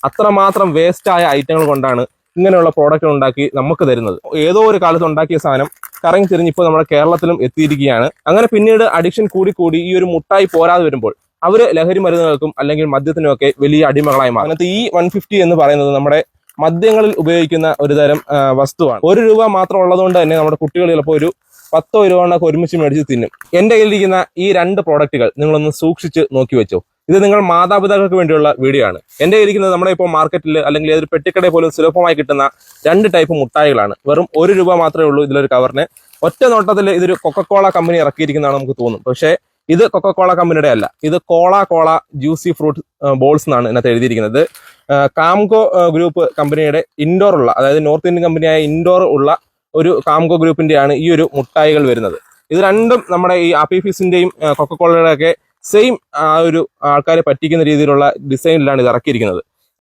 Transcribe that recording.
അത്രമാത്രം വേസ്റ്റായ ഐറ്റങ്ങൾ കൊണ്ടാണ് ഇങ്ങനെയുള്ള പ്രോഡക്റ്റുകൾ ഉണ്ടാക്കി നമുക്ക് തരുന്നത്. ഏതോ ഒരു കാലത്ത് ഉണ്ടാക്കിയ സാധനം കറങ്ങി തിരിഞ്ഞ് ഇപ്പോൾ നമ്മുടെ കേരളത്തിലും എത്തിയിരിക്കുകയാണ്. അങ്ങനെ പിന്നീട് അഡിക്ഷൻ കൂടി ഈ ഒരു മുട്ടായി പോരാതെ വരുമ്പോൾ അവര് ലഹരി മരുന്നുകൾക്കും അല്ലെങ്കിൽ മദ്യത്തിനും ഒക്കെ വലിയ അടിമകളായി മാറും. അങ്ങനത്തെ ഈ 150 എന്ന് പറയുന്നത് നമ്മുടെ മദ്യങ്ങളിൽ ഉപയോഗിക്കുന്ന ഒരു തരം വസ്തുവാണ്. ₹1 മാത്രം ഉള്ളതുകൊണ്ട് തന്നെ നമ്മുടെ കുട്ടികൾ ചിലപ്പോൾ ഒരു 10 രൂപ ഒരുമിച്ച് മേടിച്ച് തിന്നും. എൻ്റെ കയ്യിലിരിക്കുന്ന ഈ 2 പ്രോഡക്റ്റുകൾ നിങ്ങളൊന്ന് സൂക്ഷിച്ച് നോക്കി വെച്ചോ. ഇത് നിങ്ങൾ മാതാപിതാക്കൾക്ക് വേണ്ടിയുള്ള വീഡിയോ ആണ്. എൻ്റെ ഇരിക്കുന്നത് നമ്മുടെ ഇപ്പോൾ മാർക്കറ്റിൽ അല്ലെങ്കിൽ ഏതൊരു പെട്ടിക്കടയിൽ പോലും സുലഭമായി കിട്ടുന്ന 2 ടൈപ്പ് മുട്ടായികളാണ്. വെറും ₹1 മാത്രമേ ഉള്ളൂ ഇതിലൊരു കവറിന്. ഒറ്റ നോട്ടത്തിൽ ഇതൊരു കൊക്കക്കോള കമ്പനി ഇറക്കിയിരിക്കുന്നതാണ് നമുക്ക് തോന്നും. പക്ഷേ ഇത് കൊക്കക്കോള കമ്പനിയുടെ അല്ല. ഇത് കോള ജ്യൂസി ഫ്രൂട്ട് ബോൾസ് എന്നാണ് ഇതിനകത്ത് എഴുതിയിരിക്കുന്നത്. കാംകോ ഗ്രൂപ്പ് കമ്പനിയുടെ ഇൻഡോർ ഉള്ള, അതായത് നോർത്ത് ഇന്ത്യൻ കമ്പനിയായ ഇൻഡോർ ഉള്ള ഒരു കാംകോ ഗ്രൂപ്പിന്റെയാണ് ഈ ഒരു മുട്ടായികൾ വരുന്നത്. ഇത് രണ്ടും നമ്മുടെ ഈ ആപ്പി ഫിസിന്റെയും കൊക്കക്കോളയുടെ ഒക്കെ സെയിം ആ ഒരു ആൾക്കാരെ പറ്റിക്കുന്ന രീതിയിലുള്ള ഡിസൈനിലാണ് ഇത് ഇറക്കിയിരിക്കുന്നത്.